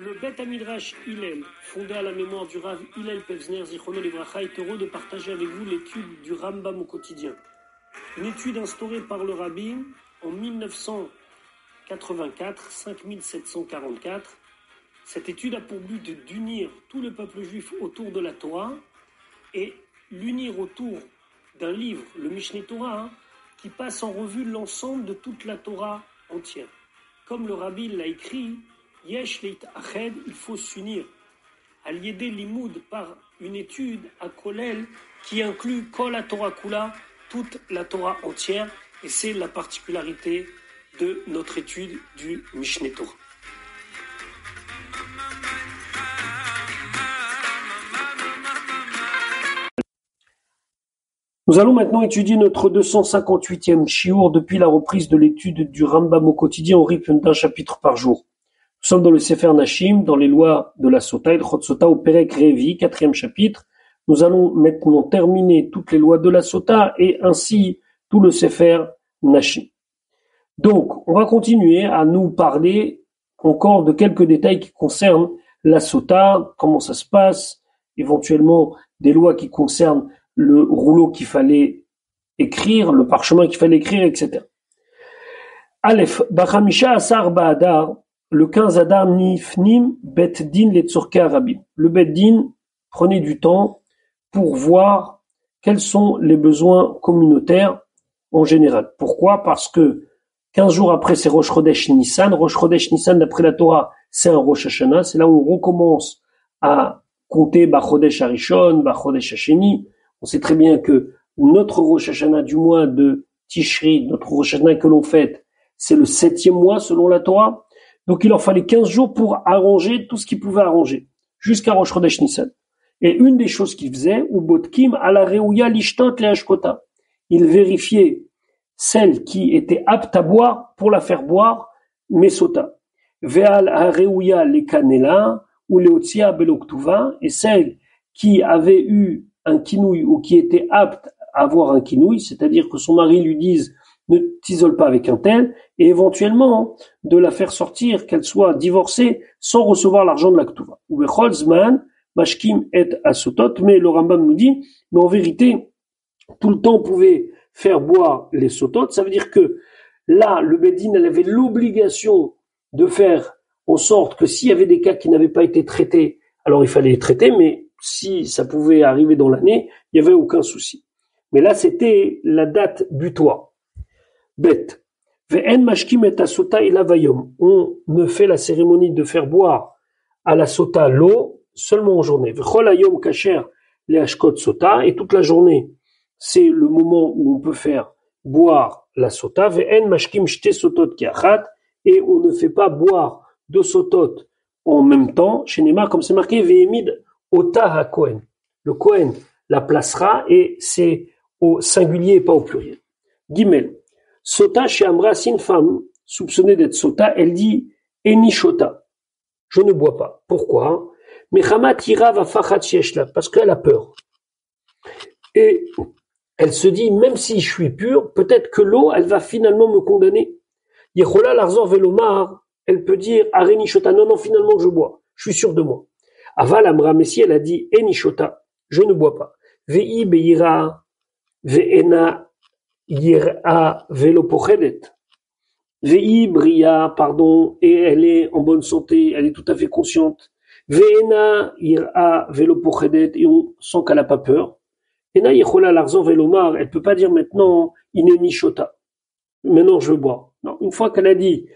Le Bet Amidrash Hillel, fondé à la mémoire du Rav Hillel Pevzner Zichrono Livracha, est heureux de partager avec vous l'étude du Rambam au quotidien. Une étude instaurée par le Rabbi en 1984, 5744. Cette étude a pour but d'unir tout le peuple juif autour de la Torah et l'unir autour d'un livre, le Mishneh Torah, qui passe en revue l'ensemble de toute la Torah entière. Comme le Rabbi l'a écrit, Yesh leit ached, il faut s'unir. Al-Yedé Limoud, par une étude à Kolel qui inclut Kol Torah Kula, toute la Torah entière, et c'est la particularité de notre étude du Mishneh Torah. Nous allons maintenant étudier notre 258e shiur depuis la reprise de l'étude du Rambam au quotidien au rythme d'un chapitre par jour. Nous sommes dans le Sefer Nashim, dans les lois de la Sota, Ilchot Sota au Perek Revi, 4e chapitre. Nous allons maintenant terminer toutes les lois de la Sota et ainsi tout le Sefer Nashim. Donc, on va continuer à nous parler encore de quelques détails qui concernent la Sota, comment ça se passe, éventuellement des lois qui concernent le rouleau qu'il fallait écrire, le parchemin qu'il fallait écrire, etc. Aleph, Bachamisha Asar Ba'adar, le 15 Adar Nifnim Bet Din Letzorke Arabim. Le Bet Din prenait du temps pour voir quels sont les besoins communautaires en général. Pourquoi? Parce que 15 jours après, c'est Rosh Chodesh Nissan. Rosh Chodesh Nissan, d'après la Torah, c'est un Rosh Hashanah. C'est là où on recommence à compter Bachodesh Harishon, Bachodesh Hasheni. On sait très bien que notre Rosh Hashanah du mois de Tishri, notre Rosh Hashanah que l'on fête, c'est le 7e mois selon la Torah. Donc il leur fallait 15 jours pour arranger tout ce qu'ils pouvaient arranger, jusqu'à Rosh Chodesh Nissan. Et une des choses qu'ils faisaient, ou Botkim ala Reuya lishtot leashkota, ils vérifiaient celle qui était apte à boire pour la faire boire, Mesota. Ve'al ha-Reuya lekanela, ou leotzia beloktuva, et celle qui avait eu un kinouï ou qui était apte à avoir un kinouï, c'est-à-dire que son mari lui dise ne t'isole pas avec un tel, et éventuellement de la faire sortir, qu'elle soit divorcée sans recevoir l'argent de la ktuva. Ou bechol zman mashkim et asotot, mais le Rambam nous dit, mais en vérité, tout le temps on pouvait faire boire les sotot, ça veut dire que là, le Bedin, elle avait l'obligation de faire en sorte que s'il y avait des cas qui n'avaient pas été traités, alors il fallait les traiter, mais si ça pouvait arriver dans l'année, il n'y avait aucun souci. Mais là, c'était la date butoir. Bête. Ve'en mashkim et asota ila vayom. On ne fait la cérémonie de faire boire à la sota l'eau seulement en journée. V'chol hayom kasher leashkot sota. Et toute la journée, c'est le moment où on peut faire boire la sota. Ve'en mashkim shte sotot kiachat. Et on ne fait pas boire deux sotot en même temps. Chez Neymar, comme c'est marqué, ve'emid ota ha-kohen. Le kohen la placera et c'est au singulier et pas au pluriel. Gimel. Sota chez Amra, si une femme soupçonnée d'être sota, elle dit Eni shota, je ne bois pas. Pourquoi? Mechama tira va fachat sheshla, parce qu'elle a peur. Et elle se dit, même si je suis pure, peut-être que l'eau, elle va finalement me condamner. Yechola larzor velomar, elle peut dire Areni shota, non, finalement je bois, je suis sûr de moi. Aval Amra, mais si elle a dit Eni shota, je ne bois pas. Vei beira, ve'ena Yira velo pochedet. Vei bria, pardon, et elle est en bonne santé, elle est tout à fait consciente. Veena yira velo pochedet, et on sent qu'elle n'a pas peur. Ena yechola larzon velomar, elle peut pas dire maintenant ineni shota. Maintenant je bois. Non, une fois qu'elle a dit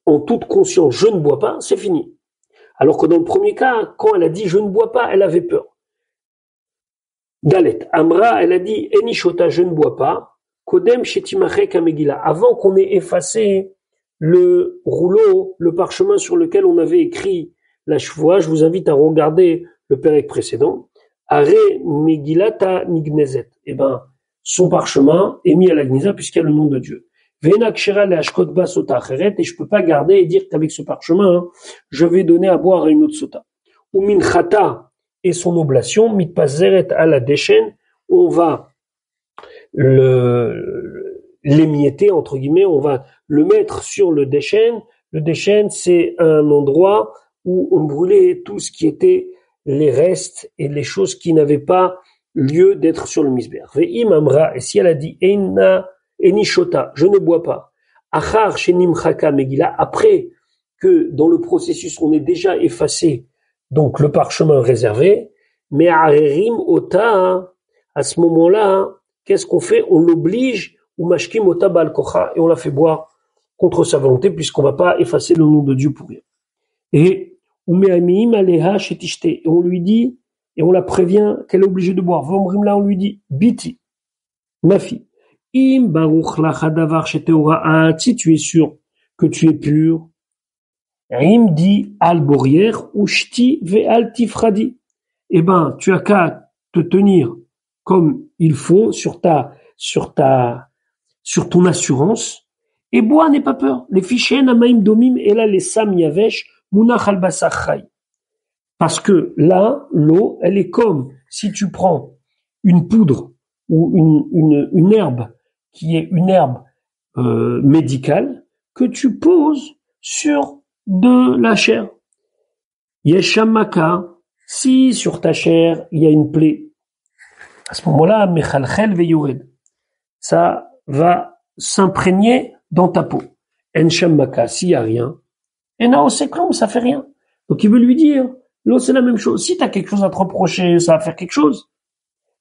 en toute conscience je ne bois pas, c'est fini. Alors que dans le premier cas, quand elle a dit je ne bois pas, elle avait peur. Dalet. Amra, elle a dit Eni shota, je ne bois pas. Kodem shetimachek amegila. Avant qu'on ait effacé le rouleau, le parchemin sur lequel on avait écrit la shvoa, je vous invite à regarder le pérec précédent. Are megilata nignezet. Eh ben, son parchemin est mis à la gnisa puisqu'il y a le nom de Dieu. Vena kshera leashkot ba sota acheret, et je peux pas garder et dire qu'avec ce parchemin, je vais donner à boire à une autre sota. Ou min chata, et son oblation, mitpazeret à la déchaîne, on va l'émietter, entre guillemets, on va le mettre sur le déchaîne. Le déchaîne, c'est un endroit où on brûlait tout ce qui était les restes et les choses qui n'avaient pas lieu d'être sur le misbéach. Ve'im amra, et si elle a dit eni shota, je ne bois pas. Achar shenimchaka megillah, après que dans le processus on ait déjà effacé donc le parchemin réservé, mais arerim ota, à ce moment-là, qu'est-ce qu'on fait? On l'oblige ou mashkim ota bal kocha, et on la fait boire contre sa volonté puisqu'on va pas effacer le nom de Dieu pour rien. Et umeamim aleha shetishte, et on lui dit et on la prévient qu'elle est obligée de boire. Vomrim là, on lui dit biti, ma fille. Im baruch lachadavar sheteoraat, si tu es sûr que tu es pur. Im dit al borière ou shti ve al tifradi. Eh ben, tu as qu'à te tenir comme il faut sur ton assurance. Et bois, n'aie pas peur. Les fichiers namaim domim et là les sam yavesh munach al basachai. Parce que là, l'eau, elle est comme si tu prends une poudre ou une herbe qui est une herbe médicale que tu poses sur de la chair. Yeshamaka, si sur ta chair il y a une plaie, à ce moment-là, mechalchel veyored, ça va s'imprégner dans ta peau. Enshamaka, s'il y a rien, enaoseklum, ça fait rien. Donc il veut lui dire, l'eau c'est la même chose. Si tu as quelque chose à te reprocher, ça va faire quelque chose.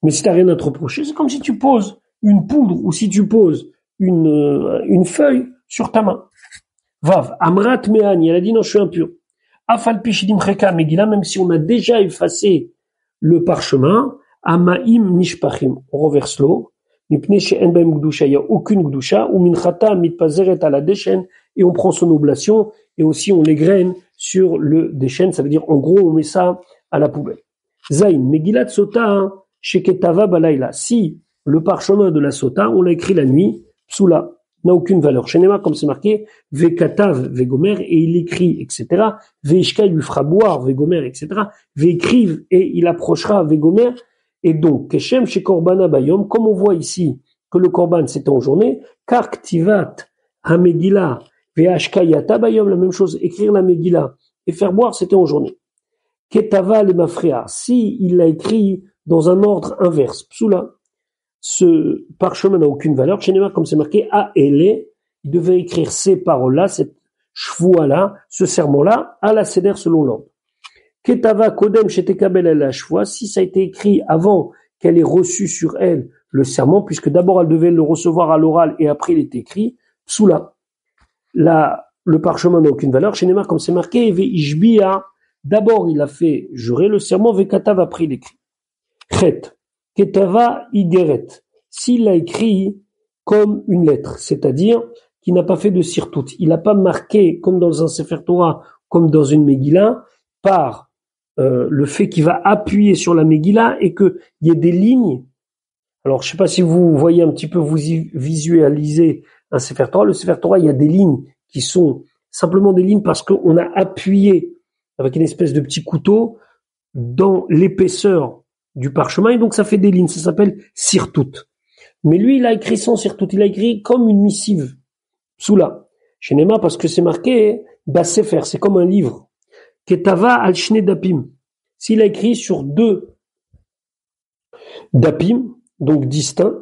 Mais si tu n'as rien à te reprocher, c'est comme si tu poses une poudre ou si tu poses une feuille sur ta main. Vav, amrat me'ani, elle a dit non, je suis impur. Afal pishidim cheka megillah, même si on a déjà effacé le parchemin, amaim nishpachim, on reverse l'eau, mipnei she'en b'hem gdusha, il n'y a aucune gdusha, ou minchata mitpazeret ala deshen, et on prend son oblation, et aussi on l'égrène sur le deshen, ça veut dire en gros on met ça à la poubelle. Zain, megillat sota, sheketava balayla, si le parchemin de la sota, on l'a écrit la nuit, psula, n'a aucune valeur. Chénéma, comme c'est marqué, Vekatav, Vegomer, et il écrit, etc. Veishka, il lui fera boire, Vegomer, etc. Veécrive, et il approchera Vegomer. Et donc, Keshem, chez Korbana Bayom, comme on voit ici que le Korban c'était en journée, Karktivat, Hamegila, Veashka Yata Bayom, la même chose, écrire la Megillah et faire boire c'était en journée. Ketava le Mafria, si il l'a écrit dans un ordre inverse, Psula, ce parchemin n'a aucune valeur. Chez Néma, comme c'est marqué, A et il devait écrire ces paroles-là, cette chvoua-là, ce serment-là, à la seder selon l'ordre. Ketava kodem shetekabel el hashvoua, si ça a été écrit avant qu'elle ait reçu sur elle le serment, puisque d'abord elle devait le recevoir à l'oral et après il est écrit, psoula. Là, le parchemin n'a aucune valeur. Chez Néma, comme c'est marqué, veishbia, d'abord il a fait jurer le serment, vekatav après il écrit. Chet. Ketava igeret, s'il l'a écrit comme une lettre, c'est-à-dire qu'il n'a pas fait de sirtout, il n'a pas marqué comme dans un Sefer Torah, comme dans une Megillah, par le fait qu'il va appuyer sur la Megillah et qu'il y ait des lignes. Alors je ne sais pas si vous voyez un petit peu, vous visualisez un Sefer Torah. Le Sefer Torah, il y a des lignes qui sont simplement des lignes parce qu'on a appuyé avec une espèce de petit couteau dans l'épaisseur du parchemin, et donc ça fait des lignes, ça s'appelle sirtout. Mais lui, il a écrit sans sirtout, il a écrit comme une missive, psoula. Chez Nema, parce que c'est marqué, Bassefer, c'est comme un livre. Ketava al shne dapim. S'il a écrit sur 2 dapim, donc distincts,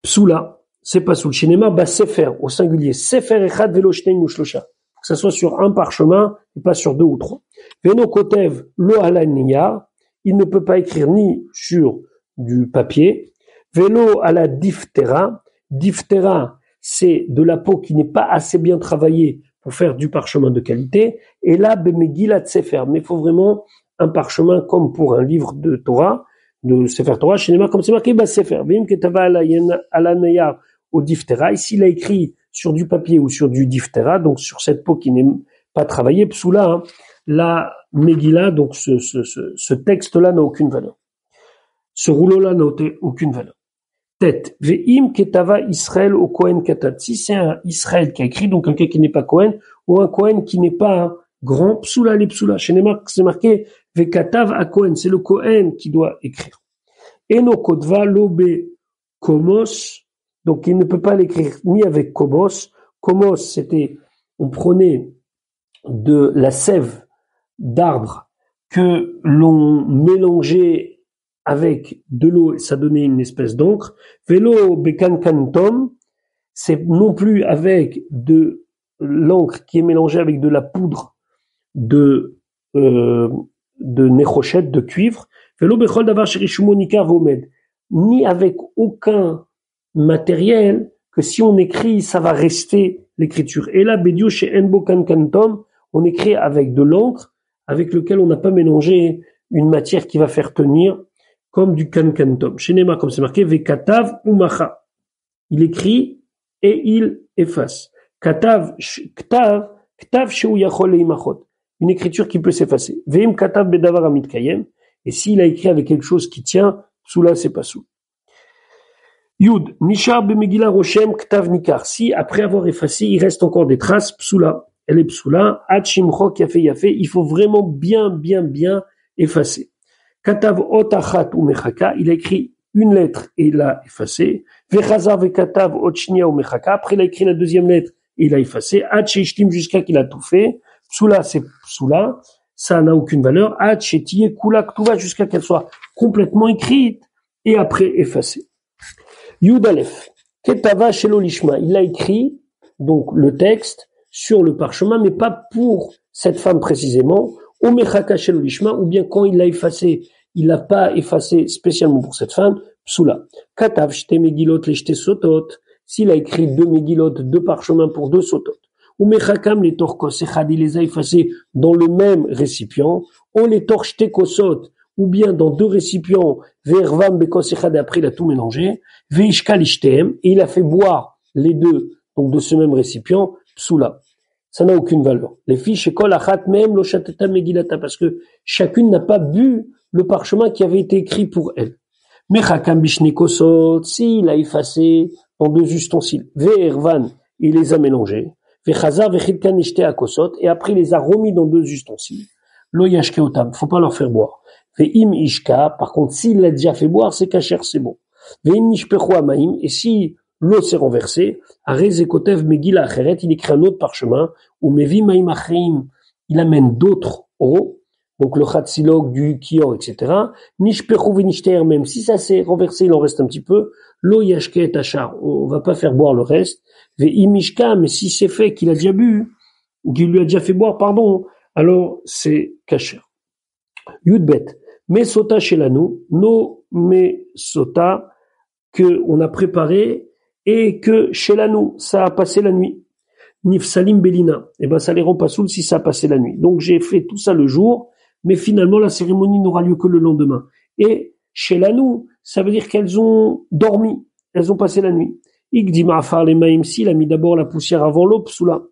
psoula, c'est pas sous le Shinema, Bassefer, au singulier. Sefer echad velo shtein mushlosha. Que ça soit sur un parchemin, et pas sur 2 ou 3. Veno kotev lo alaniya, il ne peut pas écrire ni sur du papier. Vélo à la diphtera. Diphtera, c'est de la peau qui n'est pas assez bien travaillée pour faire du parchemin de qualité. Et là, Megillat Sefer. Mais il faut vraiment un parchemin comme pour un livre de Torah, de Sefer Torah, Shinema, comme c'est marqué, Sefer. Vim ketava ala nayar au diphtera. Ici, il a écrit sur du papier ou sur du diphtera, donc sur cette peau qui n'est pas travaillée, psoula, hein. La Megillah, donc ce texte-là n'a aucune valeur. Ce rouleau-là n'a aucune valeur. Tête. Ve'im ketava Israël au Kohen katat. Si c'est un Israël qui a écrit, donc quelqu'un qui n'est pas Kohen, ou un Kohen qui n'est pas un grand, psoula les psoula. Chez Neymar, c'est marqué ve'katav à Kohen. C'est le Kohen qui doit écrire. Eno kodva lobe komos. Donc il ne peut pas l'écrire ni avec komos. Komos, c'était, on prenait de la sève d'arbres que l'on mélangeait avec de l'eau, ça donnait une espèce d'encre. Velo bekankantom, c'est non plus avec de l'encre qui est mélangée avec de la poudre de nechoshet, de cuivre. Velo bechol davar sherishumo nikar vomed, ni avec aucun matériel que si on écrit, ça va rester l'écriture. Et là, Bédio chez Enbo Kankantom, on écrit avec de l'encre, avec lequel on n'a pas mélangé une matière qui va faire tenir, comme du Kankantom. Chez Nema, comme c'est marqué, Vekatav ou Macha. Il écrit et il efface. Katav, Ktav sheu yachol leimachot. Une écriture qui peut s'effacer. Veim Katav bedavar amit kayem. Et s'il a écrit avec quelque chose qui tient, Psoula, c'est pas sous. Yud, Nishar b'Megillah Roshem Ktav Nikar. Si, après avoir effacé, il reste encore des traces, Psoula. Elle est Psoula. Ad Shimcho Yafé Yafé. Il faut vraiment bien effacer. Katav Ot Achat ou Mechaka. Il a écrit une lettre et il l'a effacé. Vechazar Vekatav Ot Shnia ou Mechaka. Après, il a écrit la deuxième lettre et il l'a effacé. Ad Sheishtim jusqu'à qu'il a tout fait. Psoula, c'est Psoula. Ça n'a aucune valeur. Ad Shetiye Kula Ktuva jusqu'à qu'elle soit complètement écrite et après effacée. Yud Aleph, Ketava Shelo Lishma, il a écrit donc le texte sur le parchemin, mais pas pour cette femme précisément, ou Mechaka Shelo Lishma, ou bien quand il l'a effacé, il l'a pas effacé spécialement pour cette femme, Psoula. Katav Shte Megilot le Shte Sotot, s'il a écrit 2 Megilot, 2 parchemins pour 2 Sotot, ou Mechakam les Torkos Echad, il les a effacés dans le même récipient, ou les Torshte Kosot, ou bien dans 2 récipients, Vervam Bekos Echad, après il a tout mélangé, Veishkal Ishtem, et il a fait boire les 2, donc de ce même récipient, Psoula. Ça n'a aucune valeur. Les fiches Ekol Achat Mem Lo Shateta Megilata, parce que chacune n'a pas bu le parchemin qui avait été écrit pour elle. Mechakam Bishne Kosot, s'il a effacé dans 2 ustensiles, Vervan, il les a mélangés, Vechazar Vechitkan Ishte Akosot, et après il les a remis dans 2 ustensiles. Lo Yashke Otam, faut pas leur faire boire. Ve'im Ishka, par contre, s'il l'a déjà fait boire, c'est kasher, c'est bon. Ve'im Nishpechu Amaim, et si l'eau s'est renversée, Arez Ekotev Megillah Acheret, il écrit un autre parchemin, ou Mevi Maim Acheim, il amène d'autres eaux, donc le Chatzilog, du Kior, etc. Nishpechu Venishter, même si ça s'est renversé, il en reste un petit peu. Lo Yashke et Achar, on va pas faire boire le reste. Ve'im Ishka, mais si c'est fait qu'il a déjà bu, ou qu'il lui a déjà fait boire, pardon, alors c'est kasher. Yudbet, Mesota Shelanu, no Mesota, que on a préparé, et que Shelanu, ça a passé la nuit. Nifsalim Belina, et ben ça les rend pas saouls si ça a passé la nuit. Donc j'ai fait tout ça le jour, mais finalement la cérémonie n'aura lieu que le lendemain. Et Shelanu, ça veut dire qu'elles ont dormi, elles ont passé la nuit. Igdim Afar le Maim, il a mis d'abord la poussière avant l'eau, Psoula.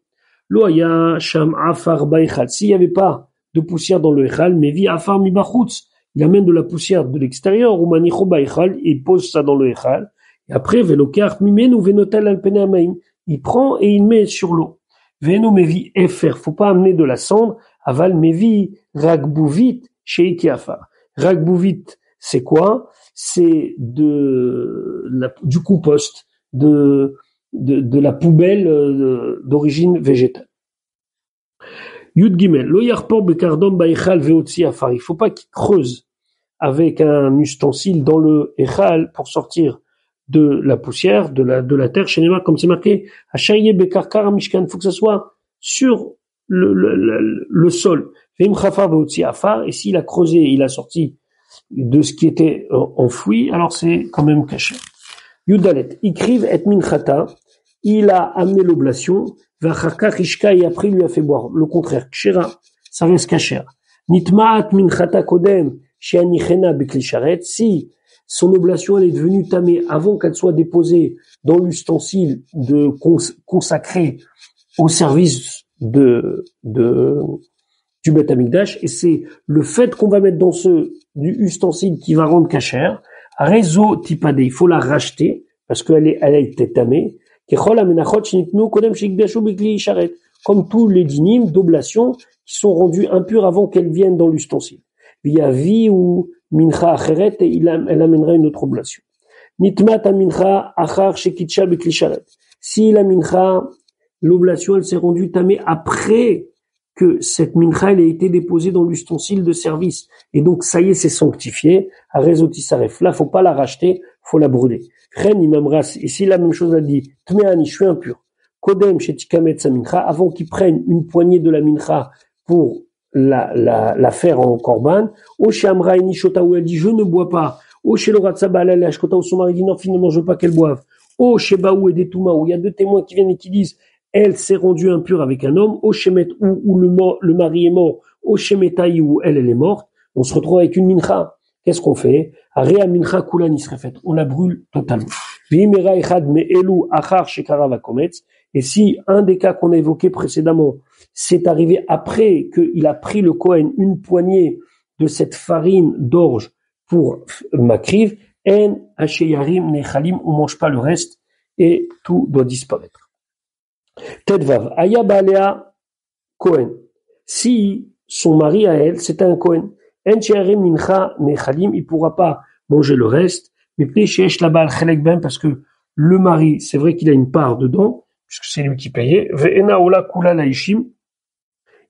Loaya Sham Afar Baïchal, s'il n'y avait pas de poussière dans le Echal, mais vi Afar Mibachutz, il amène de la poussière de l'extérieur, ou Manicho Baïchal, et il pose ça dans le Echal, et après, Velokar Mimen ou Venotel Alpene Amaim, il prend et il met sur l'eau. Veno Mevi Efer, faut pas amener de la cendre, Aval Mevi Ragbouvit Sheiki Afar. Ragbouvit, c'est quoi? C'est du compost, de la poubelle d'origine végétale. Yud Gimel, lo yarpor bekardom baïchal veotzi afar. Il faut pas qu'il creuse avec un ustensile dans le echal pour sortir de la poussière, de la terre, chez Nema, comme c'est marqué, hachaye bekarkar mishkan, faut que ça soit sur le sol. Veim chafar veotzi afar, et s'il a creusé, il a sorti de ce qui était enfoui, alors c'est quand même caché. Yudalet, Ikriv et Minchata, il a amené l'oblation, Vachaka Rishka, et après il lui a fait boire. Le contraire, Kshera, ça reste kasher. Nitmaat Minchata Kodem, Sheanichena Beklisharet, si son oblation elle est devenue tamée avant qu'elle soit déposée dans l'ustensile consacré au service du Beth Amikdash, et c'est le fait qu'on va mettre dans du ustensile qui va rendre kasher. Réseau tipade, il faut la racheter parce qu'elle a été tamée. Comme tous les dynimes d'oblation qui sont rendus impurs avant qu'elles viennent dans l'ustensile. Via vi ou mincha acheret, et elle amènera une autre oblation. Nitmat mincha achar shekitcha bekli sharet. Si la mincha, l'oblation, elle s'est rendue tamée après que cette mincha, elle a été déposée dans l'ustensile de service. Et donc, ça y est, c'est sanctifié. À Rézotisaref. Là, faut pas la racheter, faut la brûler. Ren imamras. Ici, la même chose a dit. Tmeani, je suis impur. Kodem, chez Tikamet sa mincha, avant qu'ils prennent une poignée de la mincha pour la faire en korban. O chez Amra et Nishota, où elle dit, je ne bois pas. O chez Loratzaba, elle a où son mari dit, non, finalement, je veux pas qu'elle boive. O chez Baou et Detouma, où il y a deux témoins qui viennent et qui disent, elle s'est rendue impure avec un homme, au Shemet où le mari est mort, au Shemetaï où elle est morte, on se retrouve avec une mincha. Qu'est-ce qu'on fait? Area mincha kulan isrefet. On la brûle totalement. Et si un des cas qu'on a évoqué précédemment, c'est arrivé après qu'il a pris le Kohen une poignée de cette farine d'orge pour makriv, en hacheyarim nechalim, on mange pas le reste et tout doit disparaître. Tedvav, Aya Baalea Kohen. Si son mari à elle, c'est un Kohen, En Shearim Mincha Nechalim, il pourra pas manger le reste, mais Sheesh Labal Chelek Ben, parce que le mari, c'est vrai qu'il a une part dedans, puisque c'est lui qui payait, Ve'ena Ola Kula Laishim,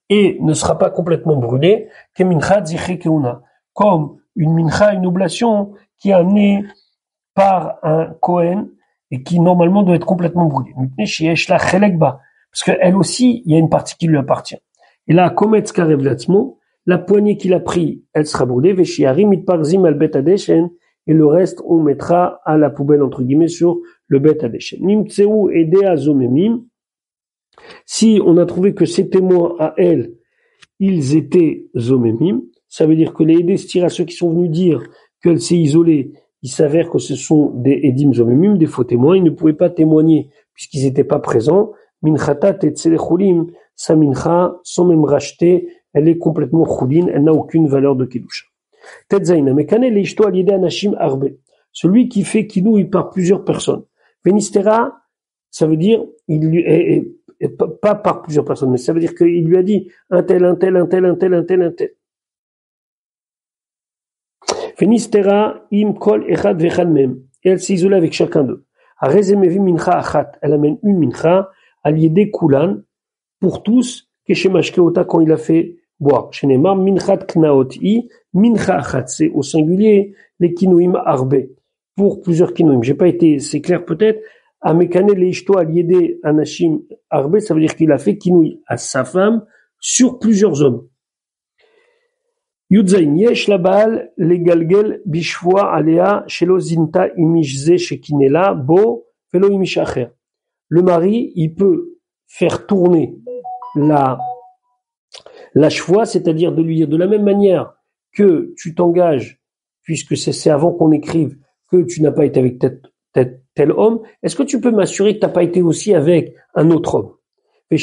et ne sera pas complètement brûlé, que Mincha Zichri Keuna, comme une Mincha, une oblation qui est amenée par un Kohen, et qui normalement doit être complètement brûlée. Parce qu'elle aussi, il y a une partie qui lui appartient. Et là, Kometz Karev Latzmo, la poignée qu'il a pris, elle sera brûlée, Veshiarim Itparzim al Bet Adeshen, et le reste, on mettra à la poubelle, entre guillemets, sur le Bet Adeshen. Nimtseu Edea Zomemim, si on a trouvé que ces témoins à elle, ils étaient Zomemim, ça veut dire que les Edestira, ceux qui sont venus dire qu'elle s'est isolée, il s'avère que ce sont des Edim Zomemim, des faux témoins, ils ne pouvaient pas témoigner puisqu'ils n'étaient pas présents. Minchatat et Tzelechulim, sa mincha, sans même racheter, elle est complètement choulin, elle n'a aucune valeur de Kedusha. Tetzaina, mekane leishto alide anashim arbe. Celui qui fait kinouï par plusieurs personnes. Venistera, ça veut dire, il lui pas par plusieurs personnes, mais ça veut dire qu'il lui a dit un tel, un tel, un tel, un tel, un tel, un tel. Venistera im kol echad vechad mem. Et elle s'isole avec chacun d'eux. Arezemevi mincha achat. Elle amène une mincha, alliédé kulan, pour tous, keshemashkeota quand il a fait boire. Shenemar minchat knaot i, mincha achat. C'est au singulier, les kinouim arbe. Pour plusieurs kinouim. J'ai pas été, c'est clair peut-être. Amekane leishto alliédé anashim arbe, ça veut dire qu'il a fait kinoui à sa femme sur plusieurs hommes. Yudzain yesh labal legalgel bishvoa alea shelo zinta imishze shekinela bo velo imishacher. Le mari, il peut faire tourner la chevoie, c'est-à-dire de lui dire de la même manière que tu t'engages, puisque c'est avant qu'on écrive que tu n'as pas été avec tel homme, est-ce que tu peux m'assurer que tu n'as pas été aussi avec un autre homme? Et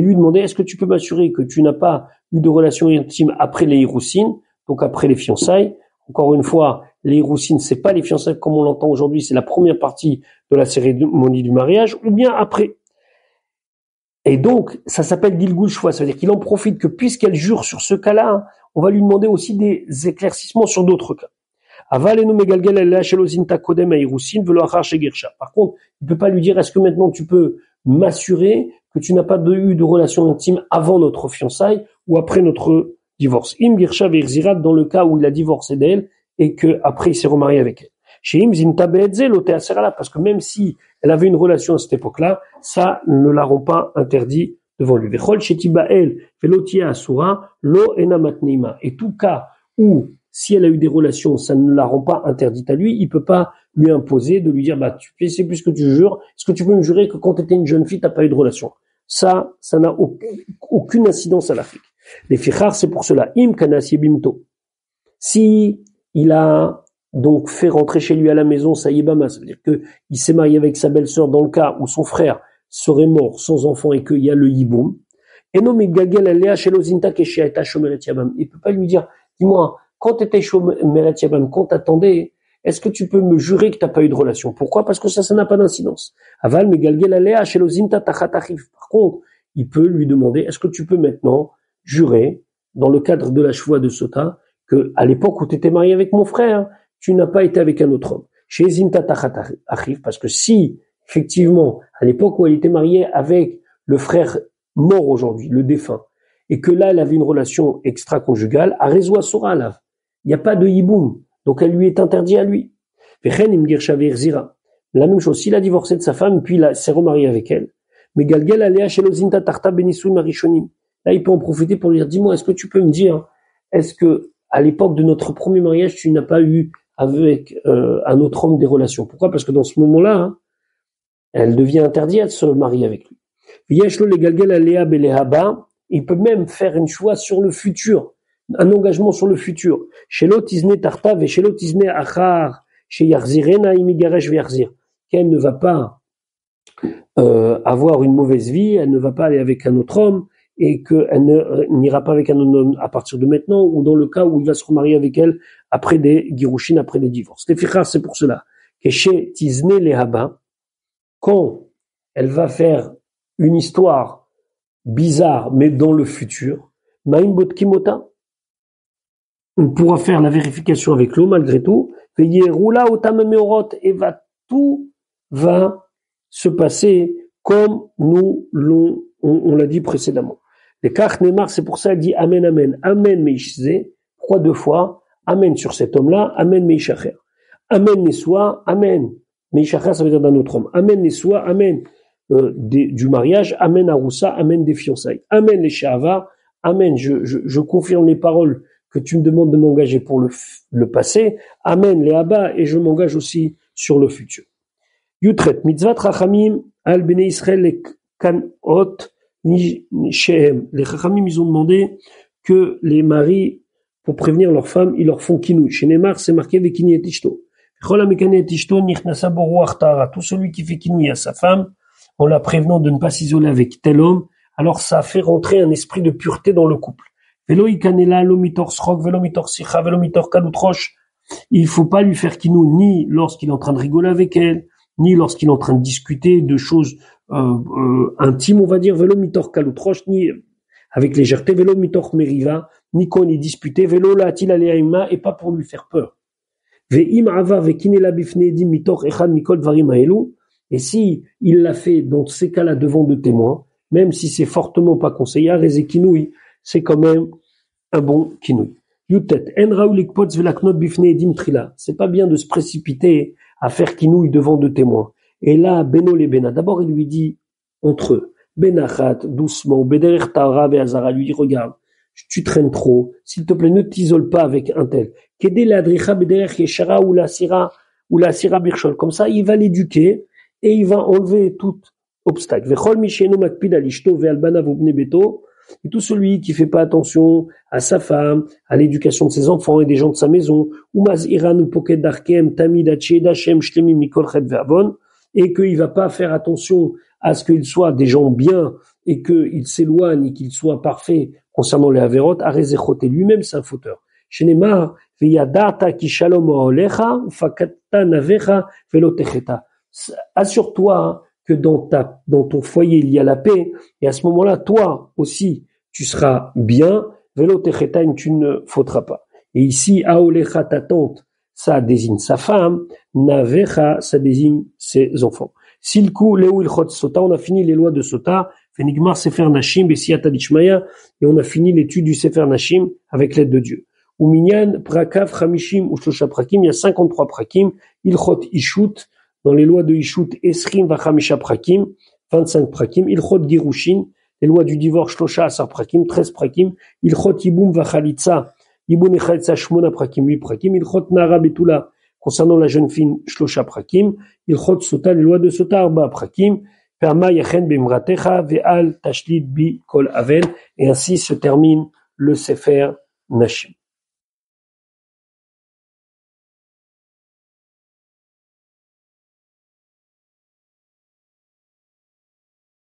lui demander, est-ce que tu peux m'assurer que tu n'as pas eu de relation intime après les hiroussines, donc après les fiançailles? Encore une fois, les hiroussines, c'est pas les fiançailles comme on l'entend aujourd'hui, c'est la première partie de la cérémonie du mariage, ou bien après. Et donc, ça s'appelle Gilgul Shvoa, ça veut dire qu'il en profite que puisqu'elle jure sur ce cas-là, on va lui demander aussi des éclaircissements sur d'autres cas. Par contre, il ne peut pas lui dire, est-ce que maintenant tu peux m'assurer que tu n'as pas eu de relation intime avant notre fiançailles ou après notre divorce. Im Girsha ve'Irzirat, dans le cas où il a divorcé d'elle et que après il s'est remarié avec elle. Chez Im Zinta be'etze lo te'aserala, parce que même si elle avait une relation à cette époque-là, ça ne la rend pas interdit devant lui. Vechol shetibael velotia asura lo ena matnima. Et tout cas où si elle a eu des relations, ça ne la rend pas interdite à lui, il peut pas lui imposer de lui dire, bah, tu sais plus ce que tu jures, est-ce que tu peux me jurer que quand tu étais une jeune fille, t'as pas eu de relation? Ça n'a aucune incidence à l'Afrique. Les fichars, c'est pour cela. Im kanasi bimto. Si il a donc fait rentrer chez lui à la maison sa yébama, ça veut dire que il s'est marié avec sa belle-sœur dans le cas où son frère serait mort sans enfant et qu'il y a le yiboum. Et non, mais gagel alea shelozinta keshiaita shomeret yabam. Il peut pas lui dire, dis-moi, quand tu étais shomeret yabam, quand t'attendais, est-ce que tu peux me jurer que t'as pas eu de relation? Pourquoi? Parce que ça n'a pas d'incidence. Aval, mais galgel alea shelozinta tachatachif. Par contre, il peut lui demander, est-ce que tu peux maintenant jurer, dans le cadre de la chevoie de Sota, que à l'époque où tu étais marié avec mon frère, tu n'as pas été avec un autre homme. Chez Zinta Tachat Achif, parce que si, effectivement, à l'époque où elle était mariée avec le frère mort aujourd'hui, le défunt, et que là, elle avait une relation extra-conjugale, à Rezoa Sora, là. Il n'y a pas de hiboum. Donc, elle lui est interdite à lui. La même chose, s'il a divorcé de sa femme, puis il s'est remarié avec elle. Mais Galgel Alea Shelozinta Tarta Benisou Marishonim. Là, il peut en profiter pour lui dire, dis-moi, est-ce que tu peux me dire, est-ce que, à l'époque de notre premier mariage, tu n'as pas eu avec un autre homme des relations? Pourquoi? Parce que dans ce moment-là, hein, elle devient interdite de se marier avec lui. Il peut même faire une choix sur le futur, un engagement sur le futur. Qu'elle ne va pas avoir une mauvaise vie, elle ne va pas aller avec un autre homme, et qu'elle n'ira pas avec un homme à partir de maintenant, ou dans le cas où il va se remarier avec elle après des girushin, après des divorces. C'est pour cela que chez Tizne Lehaba, quand elle va faire une histoire bizarre, mais dans le futur, Maïm Botkimota, on pourra faire la vérification avec l'eau malgré tout, et tout va se passer comme on l'a dit précédemment. Les Kach Neymar, c'est pour ça qu'il dit Amen, Amen, Amen Meishze, pourquoi 2 fois, Amen sur cet homme-là, Amen Meishacher. Amen Neswa, Amen. Meishacher, ça veut dire d'un autre homme. Amen Neswa, Amen du mariage, Amen Aroussa, Amen des fiançailles. Amen les Shahava, Amen, je confirme les paroles que tu me demandes de m'engager pour le passé. Amen les Abba, et je m'engage aussi sur le futur. Yutret, mitzvat Rachamim, al Bnei Israël, les Kanot, ni Shehem. Les Rachamim, ils ont demandé que les maris, pour prévenir leurs femmes, ils leur font kinouï. Chez Neymar, c'est marqué Vekini et Tishto. Tout celui qui fait kinouï à sa femme, en la prévenant de ne pas s'isoler avec tel homme, alors ça fait rentrer un esprit de pureté dans le couple. Il faut pas lui faire kinouï ni lorsqu'il est en train de rigoler avec elle, ni lorsqu'il est en train de discuter de choses intimes, on va dire, velo mitor kaloutroche, ni avec légèreté, velo mitor meriva, ni quand on est disputé, velo la atil aleaima, et pas pour lui faire peur. Ve'im ava ve'kinela bifneedim mitor echad mikol dvarim haelu, et si il l'a fait dans ces cas-là devant 2 témoins, même si c'est fortement pas conseillé, rezé kinouï, c'est quand même un bon kinouï. Yutet, en raoulik potz velaknot bifneedim trila, c'est pas bien de se précipiter à faire kinouï devant 2 témoins. Et là, Beno les Bena, d'abord il lui dit entre eux, Benachat, doucement, Bederer Tara Beazara, lui dit, regarde, tu traînes trop, s'il te plaît, ne t'isole pas avec un tel. Kede l'adricha Bederer Yeshara ou la Sira Birchol. Comme ça, il va l'éduquer et il va enlever tout obstacle. Vechol Mishenu Makpid Alishto Vealbana Vubne Beto. Et tout celui qui fait pas attention à sa femme, à l'éducation de ses enfants et des gens de sa maison, Umaz Iranu Poket Darkem Tamid Dachem Shlemim Mikol Chet Ve'avon, et qu'il va pas faire attention à ce qu'ils soient des gens bien et qu'ils s'éloignent et qu'ils soient parfaits concernant les avérotes, Arezechote lui-même c'est un fauteur. Shenema Veyadata ki shalom olecha ufakata navecha velotecheta. Assure-toi que dans ton foyer il y a la paix, et à ce moment-là toi aussi tu seras bien, velotecheta, tu ne faudras pas. Et ici aolecha, ta tante, ça désigne sa femme, navecha, ça désigne ses enfants. Silku leu ilchot sota, on a fini les lois de Sota, Fenigmar Sefer Nashim, Besiata Dishmaya, et on a fini l'étude du Sefer Nashim avec l'aide de Dieu. Uminyan, Prakav, Chamishim, Ushlosha Prakim, il y a 53 Prakim, Ilchot Ishut, dans les lois de Ishut, Esrim Vachamisha Prakim, 25 Prakim, Ilchot Girushin, les lois du divorce, Shlosha Asar Prakim, 13 Prakim, Ilchot Ibum Vachalitza, Ibum Echalitza Shmona Prakim, 8 Prakim, Ilchot Nara Betula, concernant la jeune fille, Shlosha Prakim, Ilchot Sota, les lois de Sota, Arba Prakim, Perma Yachen Bimratecha, Ve'al Tashlid Bi Kol Avel, et ainsi se termine le Sefer Nashim.